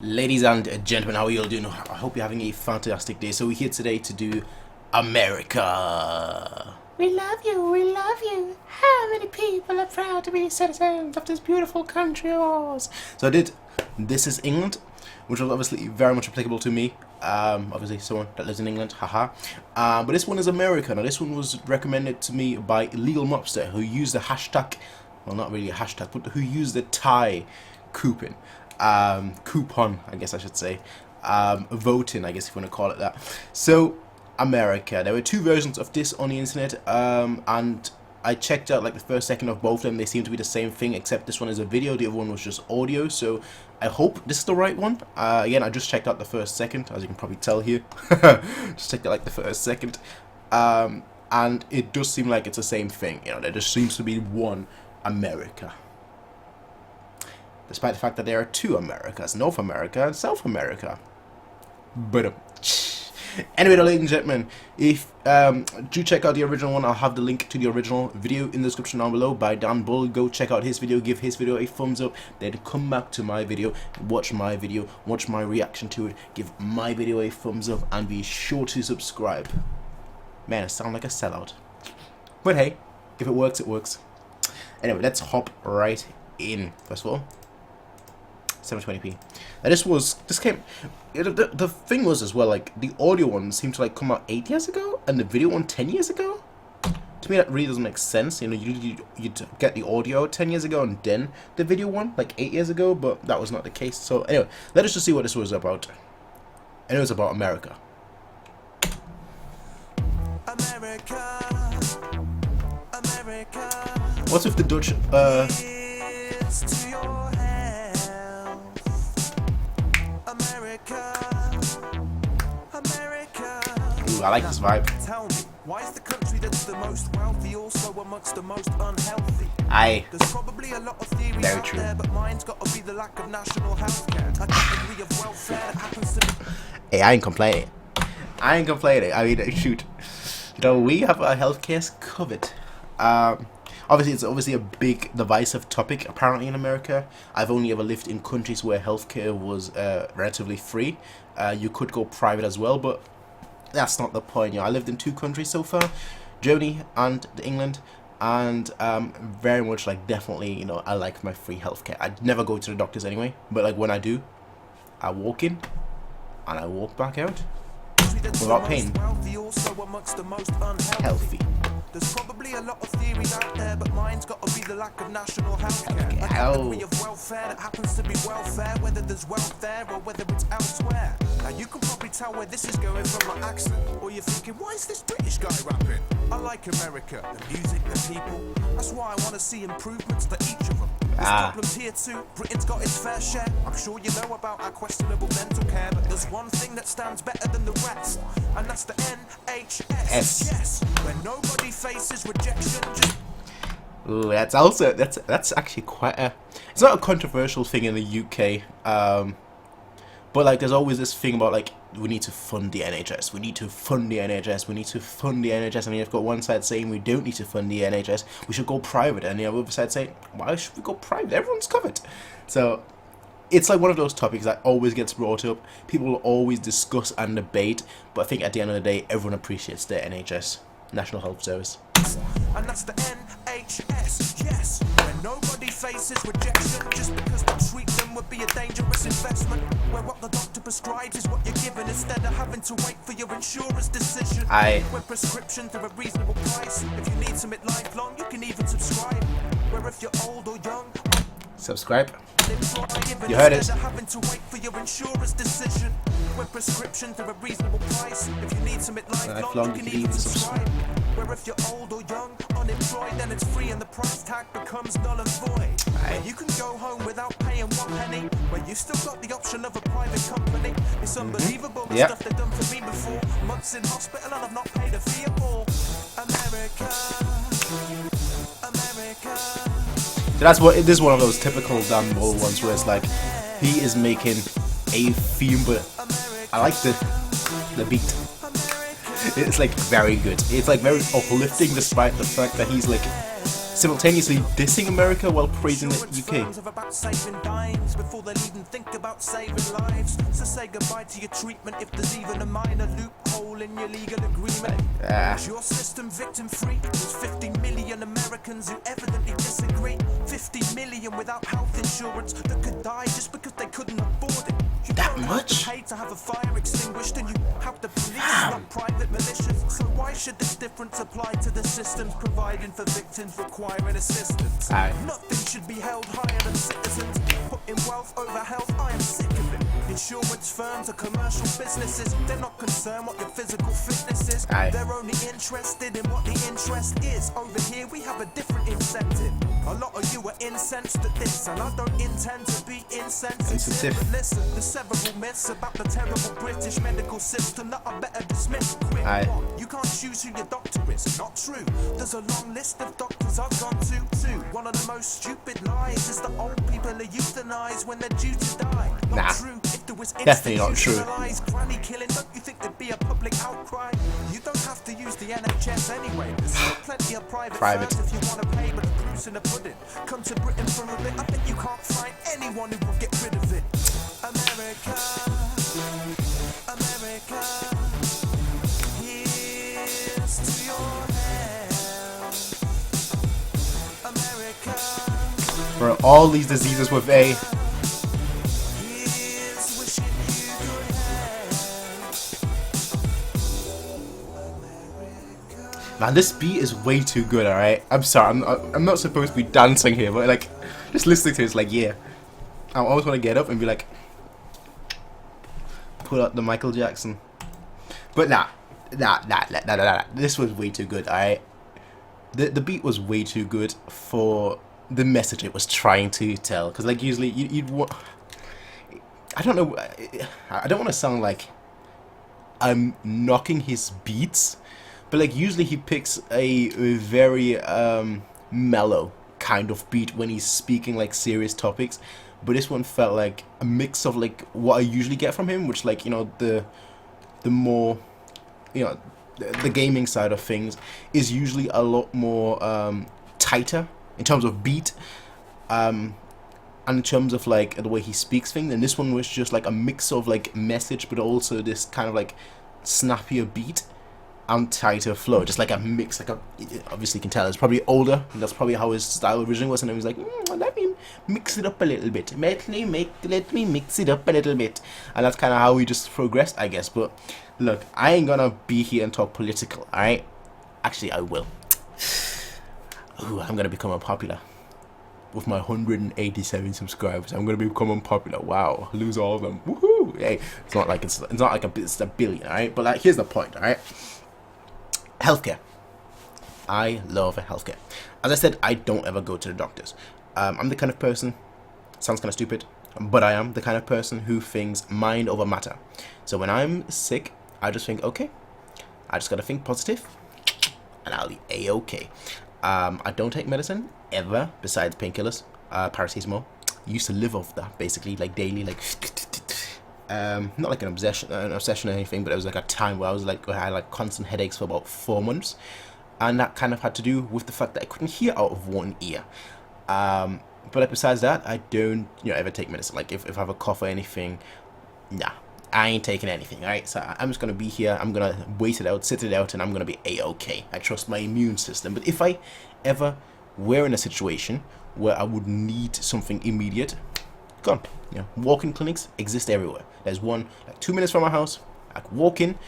Ladies and gentlemen, how are you all doing? I hope you're having a fantastic day. So we're here today to do America. We love you, we love you. How many people are proud to be citizens of this beautiful country of ours? So I did This Is England, which was obviously very much applicable to me. Obviously someone that lives in England, haha. But this one is America. Now this one was recommended to me by Legal Mobster, who used the hashtag, well not really a hashtag, but who used the Thai coupon. Coupon, I guess I should say, voting, I guess if you want to call it that. So America, there were two versions of this on the internet, and I checked out like the first second of both of them. They seem to be the same thing, except this one is a video, the other one was just audio. So I hope this is the right one. Again, I just checked out the first second, as you can probably tell here. Just checked out like the first second, and it does seem like it's the same thing. You know, there just seems to be one America, despite the fact that there are two Americas, North America and South America. But anyway, ladies and gentlemen, if do check out the original one. I'll have the link to the original video in the description down below by Dan Bull. Go check out his video, give his video a thumbs up, then come back to my video, watch my video, watch my reaction to it, give my video a thumbs up, and be sure to subscribe. Man, I sound like a sellout, but hey, if it works, it works. Anyway, let's hop right in. First of all, 720p. Now this came, the thing was as well, like the audio one seemed to like come out 8 years ago and the video one 10 years ago. To me that really doesn't make sense. You know, you'd get the audio 10 years ago and then the video one like 8 years ago, but that was not the case. So anyway, let us just see what this was about. And it was about America. America, America. What's with the Dutch Ooh, I like this vibe. Tell me, why is the country that's the most wealthy also amongst the most unhealthy? There's probably a lot of theories out there, but mine's got to be the lack of national healthcare. A category of welfare that happens to be. Hey, I ain't complaining. I mean, shoot. You know, we have our healthcare covered. Obviously, it's obviously a big divisive topic apparently in America. I've only ever lived in countries where healthcare was relatively free. You could go private as well, but that's not the point. You know, I lived in two countries so far, Germany and England, and very much like definitely, you know, I like my free healthcare. I'd never go to the doctors anyway, but like when I do, I walk in and I walk back out without pain, healthy. There's probably a lot of theories out there, but mine's got to be the lack of national healthcare. A category of welfare that happens to be welfare, whether there's wealth there or whether it's elsewhere. Now you can probably tell where this is going from my accent, or you're thinking, why is this British guy rapping? I like America, the music, the people. That's why I want to see improvements to each of them. There's problems here too, Britain's got its fair share. I'm sure you know about our questionable dental care, but there's one thing that stands better than the rest, and that's the NHS. Yes, where nobody faces rejection. Ooh, that's actually quite a, it's not a controversial thing in the UK, but like there's always this thing about like, we need to fund the NHS, we need to fund the NHS, we need to fund the NHS, and you've got one side saying we don't need to fund the NHS, we should go private, and the other side saying, why should we go private, everyone's covered. So it's like one of those topics that always gets brought up, people will always discuss and debate, but I think at the end of the day, everyone appreciates the NHS, National Health Service. And that's the NHS, yes, where nobody faces rejection just because to treat them would be a dangerous investment, where what the doctor prescribes is what you're given instead of having to wait for your insurer's decision. Where prescriptions are a reasonable price, if you need something lifelong you can even subscribe, where if you're old or young, subscribe. You heard it. Having to wait for your insurer's decision. When prescriptions are a reasonable price, if you need something lifelong, you can even subscribe. Where if you're old or young, unemployed, then it's free and the price tag becomes null and void. Where you can go home without paying one penny, where you still got the option of a private company. It's unbelievable the stuff they've done for me before. Months in hospital and I've not paid a fee at all. America, America. So that's what, this is one of those typical Dan Bull ones where it's like, he is making a theme, but I like the beat. It's like very good. It's like very uplifting despite the fact that he's like simultaneously dissing America while praising the UK. About saving dimes before they even think about saving lives. So say goodbye to your treatment if there's even a minor loophole in your legal agreement. Is your system victim free? There's 50 million Americans who evidently disagree. 50 million without health insurance that could die just because they couldn't afford it. You That don't much? have to pay to have a fire extinguished, and you have the police, not private militias. So why should this difference apply to the systems providing for victims requiring assistance? Aye. Nothing should be held higher than citizens. Putting wealth over health, I am sick of it. Insurance firms are commercial businesses. They're not concerned what your physical fitness is. Aye. They're only interested in what the interest is. Over here we have a different incentive. A lot of you are incensed at this, and I don't intend to be insensitive. But listen, there's several myths about the terrible British medical system that I better dismiss. Quick one, you can't choose who your doctor is. Not true. There's a long list of doctors I've gone to too. One of the most stupid lies is that old people are euthanized when they're due to die. Not true. If there was Definitely not true. Granny killing, don't you think there'd be a public outcry? You don't have to use the NHS anyway. There's still plenty of private firms if you want to pay, but the proof's in the pudding. Come to Britain for a bit, I bet you can't find anyone who will get rid of it. America, America, here's to your help. America, For all these diseases with A. here's wishing you good health. Man, this beat is way too good, alright? I'm sorry, I'm not supposed to be dancing here, but like, just listening to it, it's like, yeah. I always want to get up and be like, pull out the Michael Jackson. But nah. This was way too good, alright? The beat was way too good for the message it was trying to tell. Because like, usually, you'd want... I don't know, I don't want to sound like I'm knocking his beats, but like usually he picks a very mellow kind of beat when he's speaking like serious topics, but this one felt like a mix of like what I usually get from him, which like, you know, the more, you know, the gaming side of things is usually a lot more tighter in terms of beat, and in terms of like the way he speaks things. And this one was just like a mix of like message, but also this kind of like snappier beat and tighter flow, just like a mix, like a, obviously you can tell it's probably older, and that's probably how his style originally was, and he was like, let me mix it up a little bit, let me mix it up a little bit, and that's kind of how we just progressed, I guess. But look, I ain't gonna be here and talk political, alright? Actually, I will. Ooh, I'm gonna become unpopular. With my 187 subscribers, I'm gonna become unpopular. Wow, lose all of them. Woohoo! Hey, it's not like it's a billion, alright? But like, here's the point, alright? Healthcare. I love healthcare. As I said, I don't ever go to the doctors. I'm the kind of person, sounds kind of stupid, but I am the kind of person who thinks mind over matter. So when I'm sick, I just think, okay, I just gotta think positive, and I'll be a-okay. I don't take medicine ever besides painkillers, paracetamol. Used to live off that basically, like daily, like not like an obsession or anything, but it was like a time where I had like constant headaches for about 4 months, and that kind of had to do with the fact that I couldn't hear out of one ear. But like besides that, I don't ever take medicine. Like if I have a cough or anything, nah, I ain't taking anything. Alright, so I'm just gonna be here, I'm gonna wait it out, sit it out, and I'm gonna be a-okay. I trust my immune system. But if I ever were in a situation where I would need something immediate, gone. Walk-in clinics exist everywhere. There's one like 2 minutes from my house. I could walk in,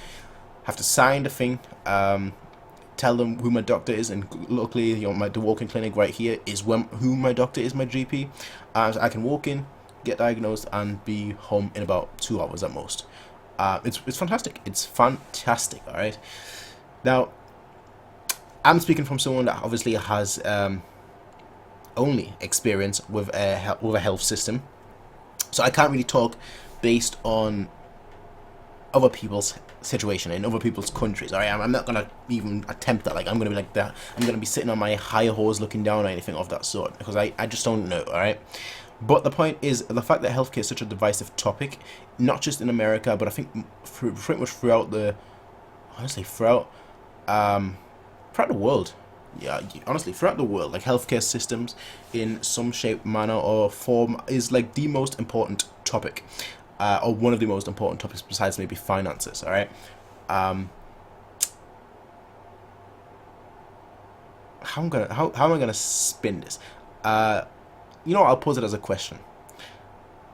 have to sign the thing, tell them who my doctor is, and luckily, the walk-in clinic right here is who my doctor is, my GP. So I can walk in, get diagnosed, and be home in about 2 hours at most. It's fantastic. It's fantastic. All right. Now, I'm speaking from someone that obviously has only experience with a health system, so I can't really talk based on other people's situation in other people's countries. All right, I'm not gonna even attempt that. Like, I'm gonna be like that. I'm gonna be sitting on my high horse looking down or anything of that sort, because I just don't know. All right. But the point is the fact that healthcare is such a divisive topic, not just in America, but I think pretty much throughout the world. yeah, honestly, throughout the world, like healthcare systems in some shape, manner, or form is like the most important topic, or one of the most important topics besides maybe finances. All right. How am I gonna spin this? I'll pose it as a question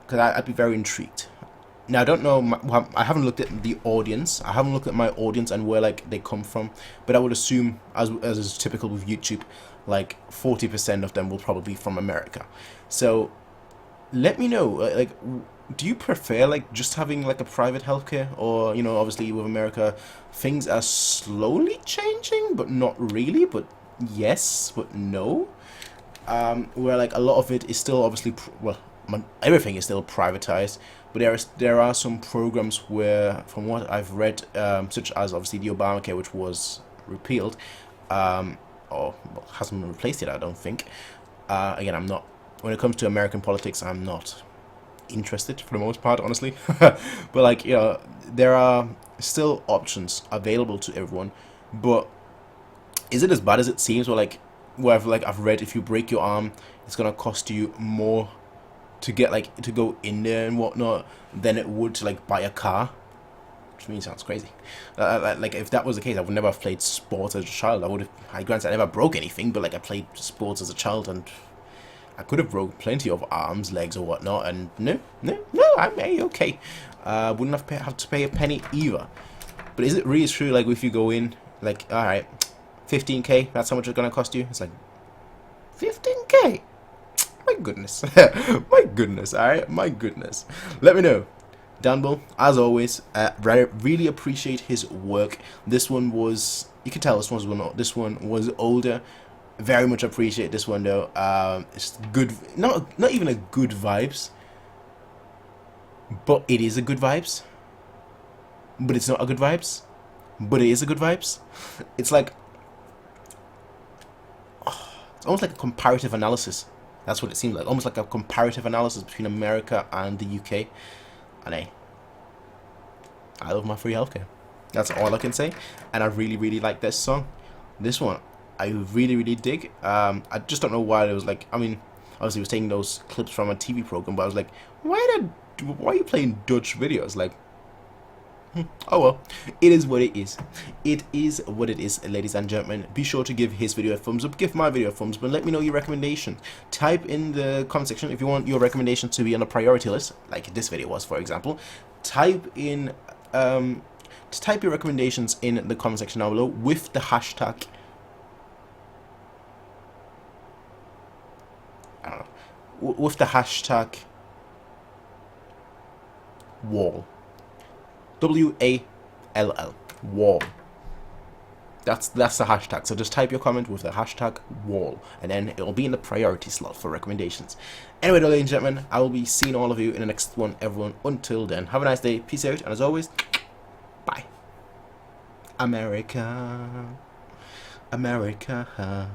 because I'd be very intrigued. Now I don't know. I haven't looked at the audience. I haven't looked at my audience and where like they come from. But I would assume, as is typical with YouTube, like 40% of them will probably be from America. So let me know. Like, do you prefer like just having like a private healthcare, or obviously with America, things are slowly changing, but not really. But yes, but no. Where like a lot of it is still obviously everything is still privatized, but there are some programs where, from what I've read, such as obviously the Obamacare, which was repealed, or hasn't been replaced yet, I don't think. Again, I'm not, when it comes to American politics, I'm not interested for the most part, honestly. But like, there are still options available to everyone. But is it as bad as it seems? Where I've read, if you break your arm, it's gonna cost you more to get to go in there and whatnot than it would to like buy a car, which to me sounds crazy. Like if that was the case, I would never have played sports as a child. Granted, I never broke anything, but like I played sports as a child and I could have broke plenty of arms, legs, or whatnot. And no, I'm okay. Wouldn't have to pay a penny either. But is it really true? Like if you go in, like, all right, 15K, that's how much it's gonna cost you. It's like 15K. My goodness. My goodness. All right, my goodness. Let me know down below. As always, really appreciate his work. This one was, you can tell this one was older. Very much appreciate this one though. It's good, not even a good vibes, but it is a good vibes. But it's not a good vibes, but it is a good vibes. It's like, it's almost like a comparative analysis. That's what it seems like. Almost like a comparative analysis between America and the UK. And I love my free healthcare. That's all I can say. And I really, really like this song. This one, I really, really dig. I just don't know why it was like, I mean, obviously it was taking those clips from a TV program, but I was like, why are you playing Dutch videos? Like, oh well, it is what it is. It is what it is, ladies and gentlemen. Be sure to give his video a thumbs up, give my video a thumbs up, and let me know your recommendation. Type in the comment section if you want your recommendation to be on a priority list, like this video was, for example. Type your recommendations in the comment section down below with the hashtag, I don't know, with the hashtag wall. WALL, wall. That's the hashtag. So just type your comment with the hashtag wall, and then it'll be in the priority slot for recommendations. Anyway, ladies and gentlemen, I will be seeing all of you in the next one, everyone. Until then, have a nice day. Peace out, and as always, bye. America, America.